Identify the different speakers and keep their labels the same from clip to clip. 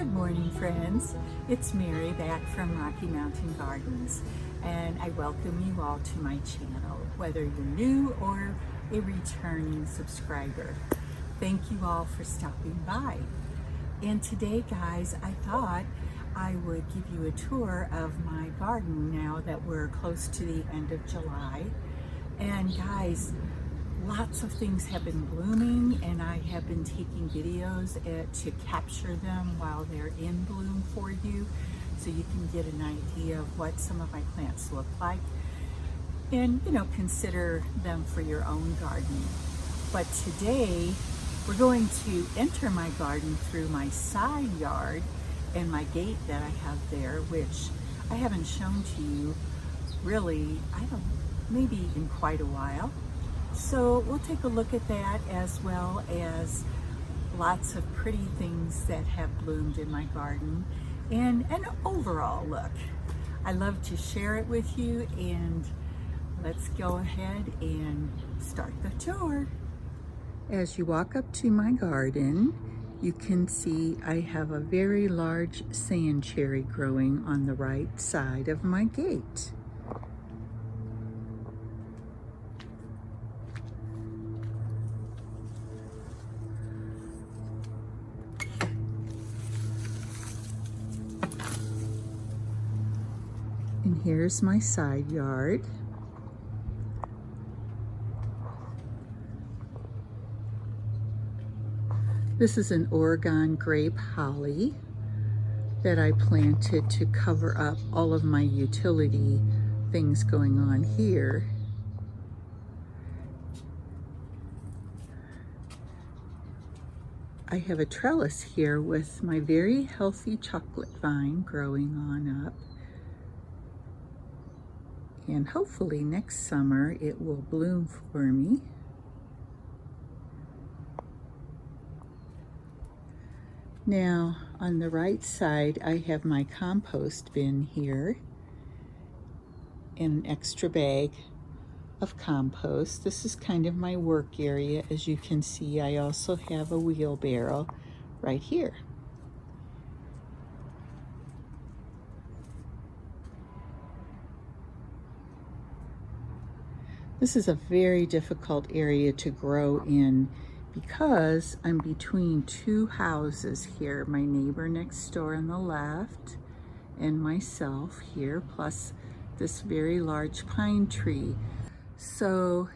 Speaker 1: Good morning, friends. It's Mary back from Rocky Mountain Gardens, and I welcome you all to my channel, whether you're new or a returning subscriber. Thank you all for stopping by. And today, guys, I thought I would give you a tour of my garden now that we're close to the end of July. And guys, lots of things have been blooming, and I have been taking videos to capture them while they're in bloom for you, so you can get an idea of what some of my plants look like and, you know, consider them for your own garden. But today we're going to enter my garden through my side yard and my gate that I have there, which I haven't shown to you really, maybe in quite a while. So we'll take a look at that, as well as lots of pretty things that have bloomed in my garden and an overall look. I love to share it with you, and let's go ahead and start the tour. As you walk up to my garden, you can see I have a very large sand cherry growing on the right side of my gate. And here's my side yard. This is an Oregon grape holly that I planted to cover up all of my utility things going on here. I have a trellis here with my very healthy chocolate vine growing on up. And hopefully next summer it will bloom for me. Now on the right side I have my compost bin here and an extra bag of compost. This is kind of my work area. As you can see, I also have a wheelbarrow right here. This is a very difficult area to grow in because I'm between two houses here. My neighbor next door on the left and myself here, plus this very large pine tree. So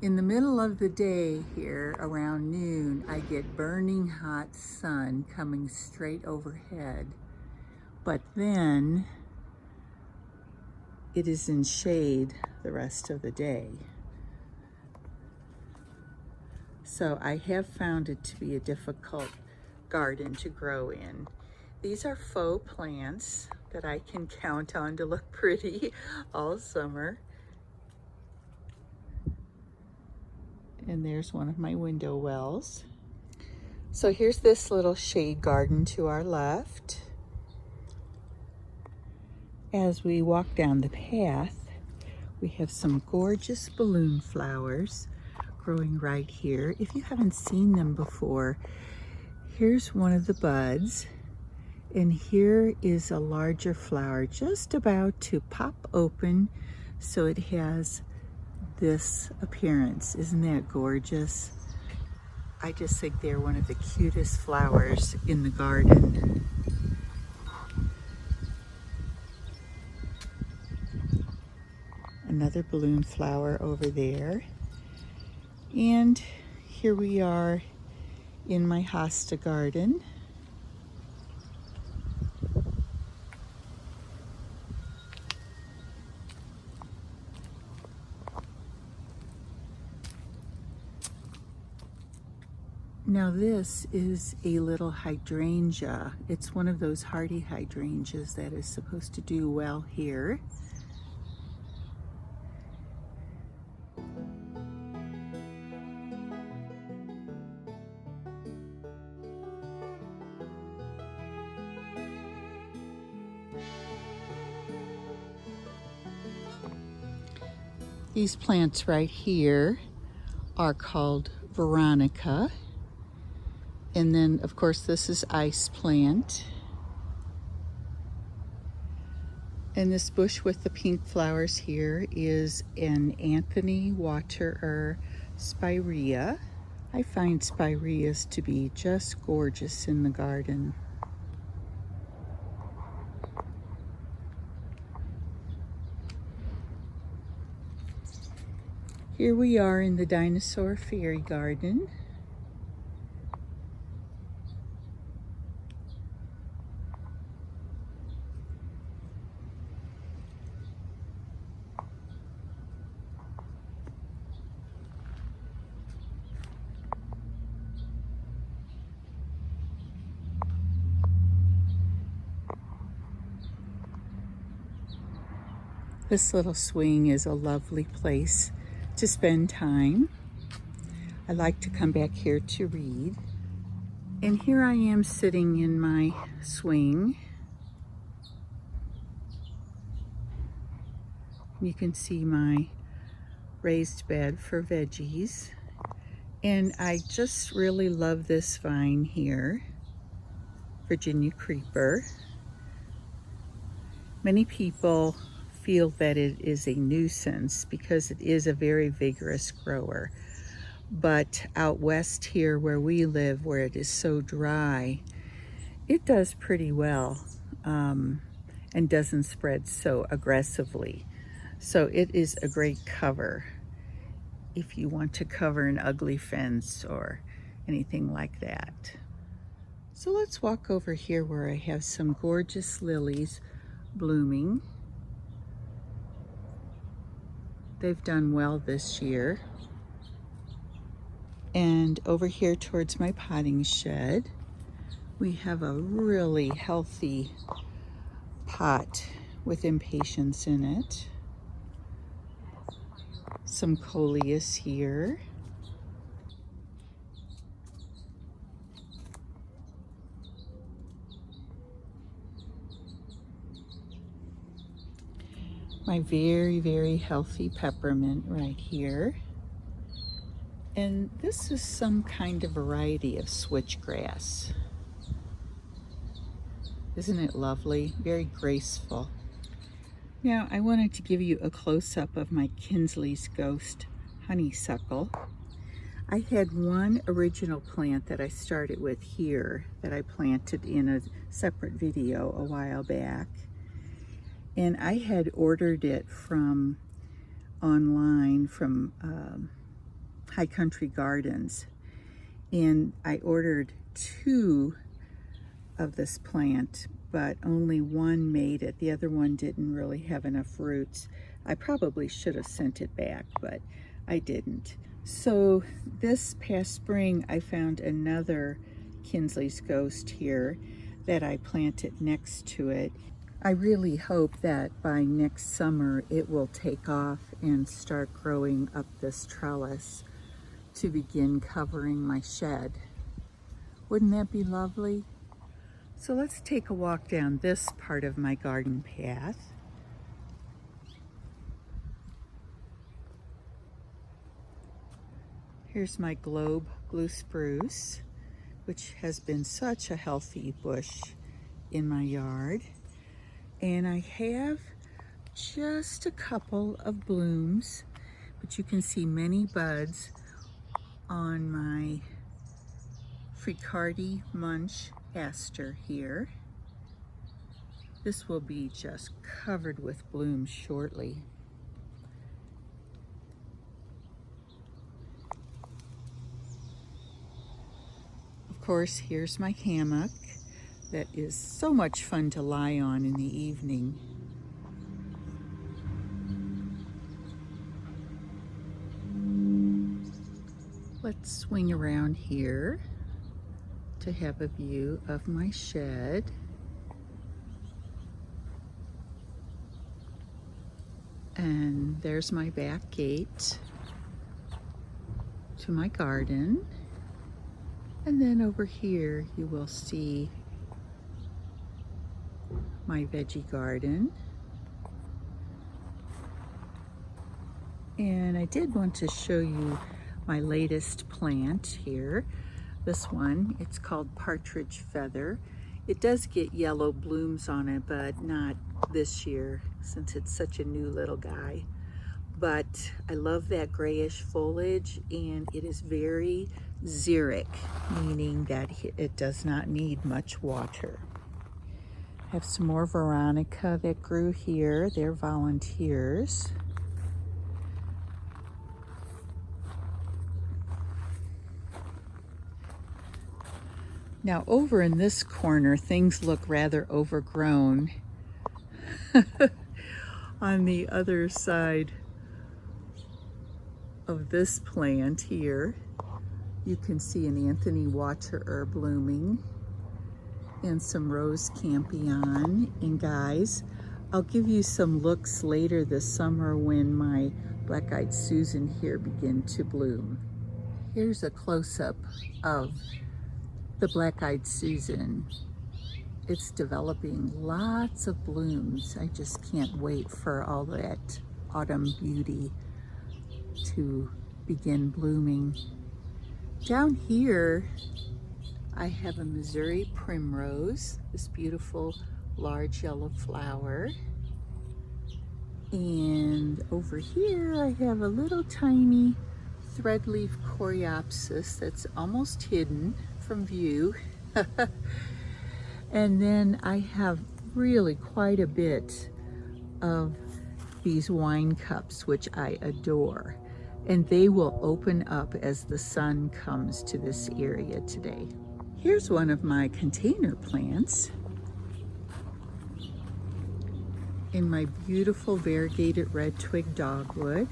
Speaker 1: in the middle of the day here around noon, I get burning hot sun coming straight overhead. But then it is in shade the rest of the day. So I have found it to be a difficult garden to grow in. These are faux plants that I can count on to look pretty all summer. And there's one of my window wells. So here's this little shade garden to our left. As we walk down the path, we have some gorgeous balloon flowers growing right here. If you haven't seen them before, here's one of the buds, and here is a larger flower just about to pop open, so it has this appearance. Isn't that gorgeous? I just think they're one of the cutest flowers in the garden. Another balloon flower over there. And here we are in my hosta garden. Now this is a little hydrangea. It's one of those hardy hydrangeas that is supposed to do well here. These plants right here are called Veronica. And then, of course, this is ice plant. And this bush with the pink flowers here is an Anthony Waterer spirea. I find spireas to be just gorgeous in the garden. Here we are in the dinosaur fairy garden. This little swing is a lovely place to spend time. I like to come back here to read. And here I am sitting in my swing. You can see my raised bed for veggies. And I just really love this vine here, Virginia creeper. Many people feel that it is a nuisance because it is a very vigorous grower. But out west here where we live, where it is so dry, it does pretty well and doesn't spread so aggressively. So it is a great cover if you want to cover an ugly fence or anything like that. So let's walk over here where I have some gorgeous lilies blooming. They've done well this year. And over here towards my potting shed, we have a really healthy pot with impatiens in it. Some coleus here. My very, very healthy peppermint right here. And this is some kind of variety of switchgrass. Isn't it lovely? Very graceful. Now, I wanted to give you a close-up of my Kinsley's Ghost honeysuckle. I had one original plant that I started with here that I planted in a separate video a while back. And I had ordered it from online from High Country Gardens. And I ordered 2 of this plant, but only one made it. The other one didn't really have enough roots. I probably should have sent it back, but I didn't. So this past spring, I found another Kinsley's Ghost here that I planted next to it. I really hope that by next summer it will take off and start growing up this trellis to begin covering my shed. Wouldn't that be lovely? So let's take a walk down this part of my garden path. Here's my globe blue spruce, which has been such a healthy bush in my yard. And I have just a couple of blooms, but you can see many buds on my Cardi Munch aster here. This will be just covered with blooms shortly. Of course, here's my hammock that is so much fun to lie on in the evening. Let's swing around here to have a view of my shed. And there's my back gate to my garden. And then over here you will see my veggie garden. And I did want to show you my latest plant here. This one, it's called Partridge Feather. It does get yellow blooms on it, but not this year since it's such a new little guy. But I love that grayish foliage, and it is very xeric, meaning that it does not need much water. I have some more Veronica that grew here. They're volunteers. Now over in this corner, things look rather overgrown. On the other side of this plant here, you can see an Anthony Waterer blooming and some rose Campion. And guys, I'll give you some looks later this summer when my black-eyed Susan here begin to bloom. Here's a close-up of the black-eyed Susan. It's developing lots of blooms. I just can't wait for all that autumn beauty to begin blooming. Down here, I have a Missouri primrose, this beautiful large yellow flower. And over here, I have a little tiny threadleaf coreopsis that's almost hidden from view. And then I have really quite a bit of these wine cups, which I adore. And they will open up as the sun comes to this area today. Here's one of my container plants in my beautiful variegated red twig dogwood.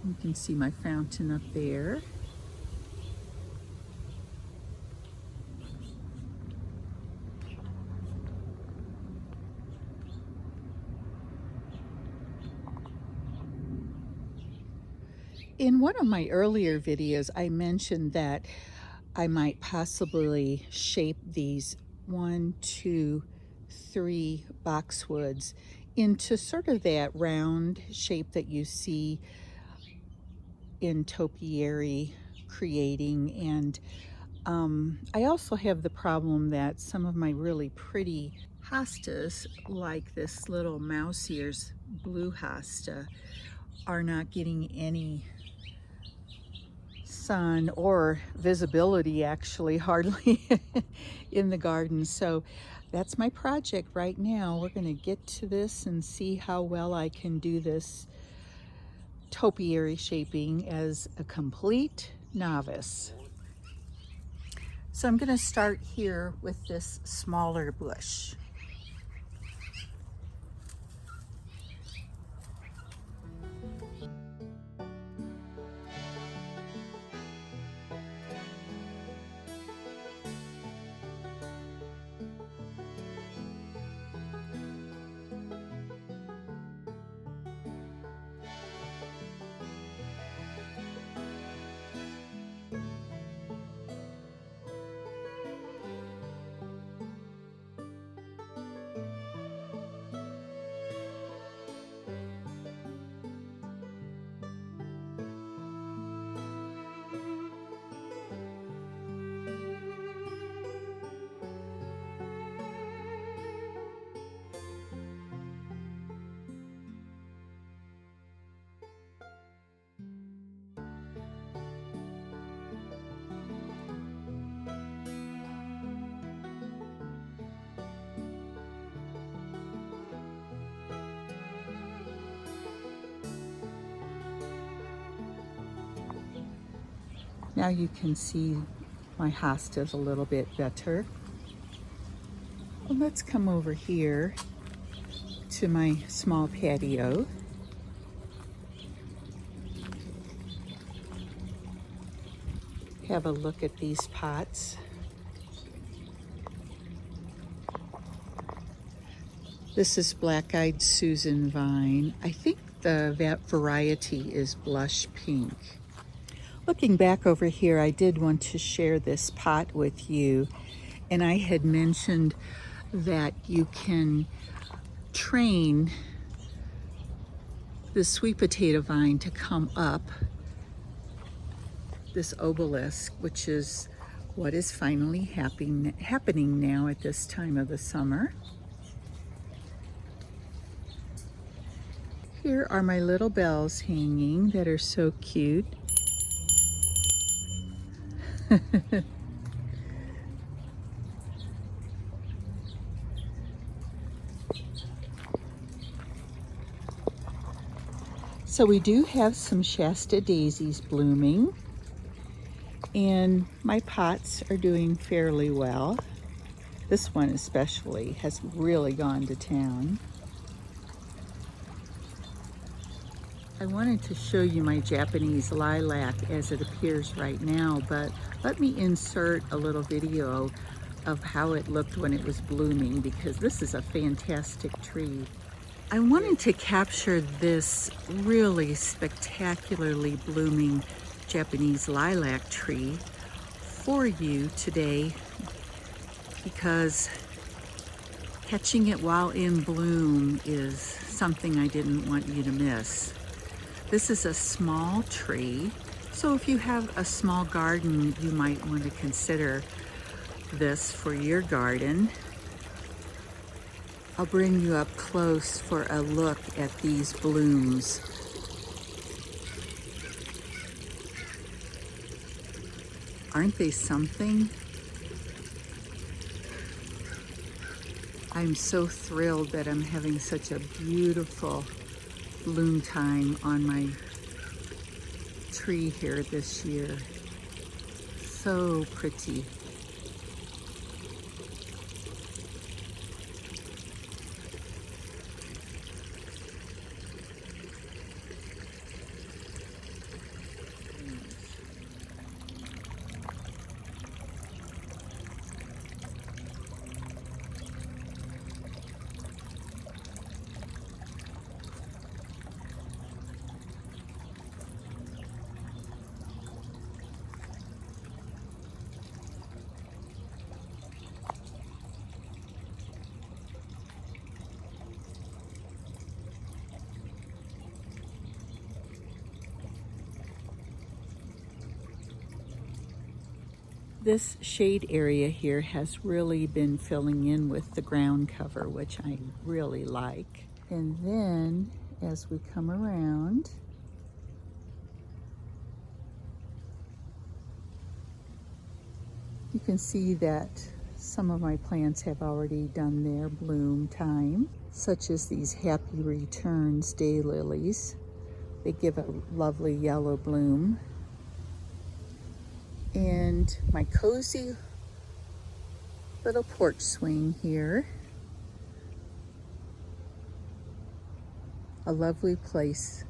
Speaker 1: You can see my fountain up there. In one of my earlier videos, I mentioned that I might possibly shape these 1, 2, 3 boxwoods into sort of that round shape that you see in Topiary creating. And I also have the problem that some of my really pretty hostas, like this little mouse ears blue hosta, are not getting any sun or visibility, actually hardly, in the garden. So that's my project right now. We're going to get to this and see how well I can do this topiary shaping as a complete novice. So I'm going to start here with this smaller bush. Now you can see my hostas a little bit better. Well, let's come over here to my small patio. Have a look at these pots. This is black-eyed Susan vine. I think the variety is blush pink. Looking back over here, I did want to share this pot with you, and I had mentioned that you can train the sweet potato vine to come up this obelisk, which is what is finally happening now at this time of the summer. Here are my little bells hanging that are so cute. So we do have some Shasta daisies blooming, and my pots are doing fairly well. This one especially has really gone to town. I wanted to show you my Japanese lilac as it appears right now, but let me insert a little video of how it looked when it was blooming, because this is a fantastic tree. I wanted to capture this really spectacularly blooming Japanese lilac tree for you today, because catching it while in bloom is something I didn't want you to miss. This is a small tree, so if you have a small garden, you might want to consider this for your garden. I'll bring you up close for a look at these blooms. Aren't they something? I'm so thrilled that I'm having such a beautiful bloom time on my tree here this year. So pretty. This shade area here has really been filling in with the ground cover, which I really like. And then as we come around, you can see that some of my plants have already done their bloom time, such as these Happy Returns daylilies. They give a lovely yellow bloom. And my cozy little porch swing here. A lovely place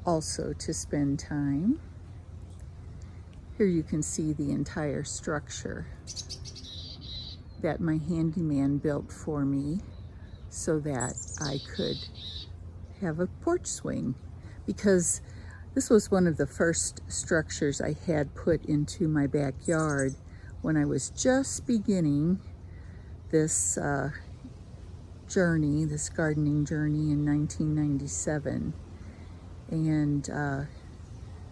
Speaker 1: also to spend time. Here you can see the entire structure that my handyman built for me so that I could have a porch swing, because this was one of the first structures I had put into my backyard when I was just beginning this journey, this gardening journey in 1997. And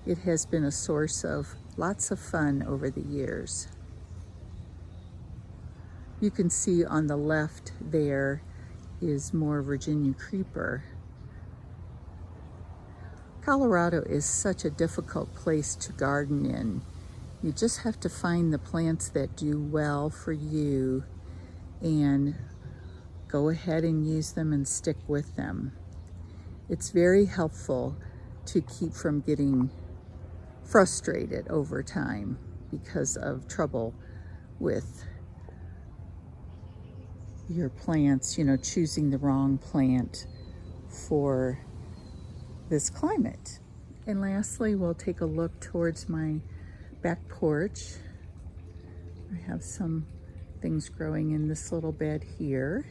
Speaker 1: it has been a source of lots of fun over the years. You can see on the left there is more Virginia creeper. Colorado is such a difficult place to garden in. You just have to find the plants that do well for you and go ahead and use them and stick with them. It's very helpful to keep from getting frustrated over time because of trouble with your plants, you know, choosing the wrong plant for this climate. And lastly, we'll take a look towards my back porch. I have some things growing in this little bed here.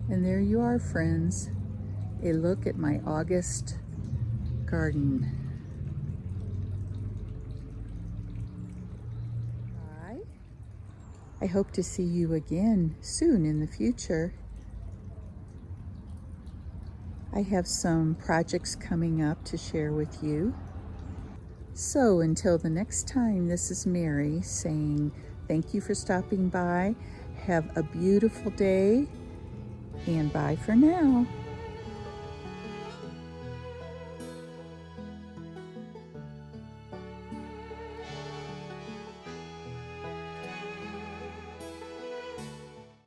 Speaker 1: And there you are, friends, a look at my August garden. Bye. I hope to see you again soon in the future. I have some projects coming up to share with you. So until the next time, this is Mary saying thank you for stopping by. Have a beautiful day, and bye for now.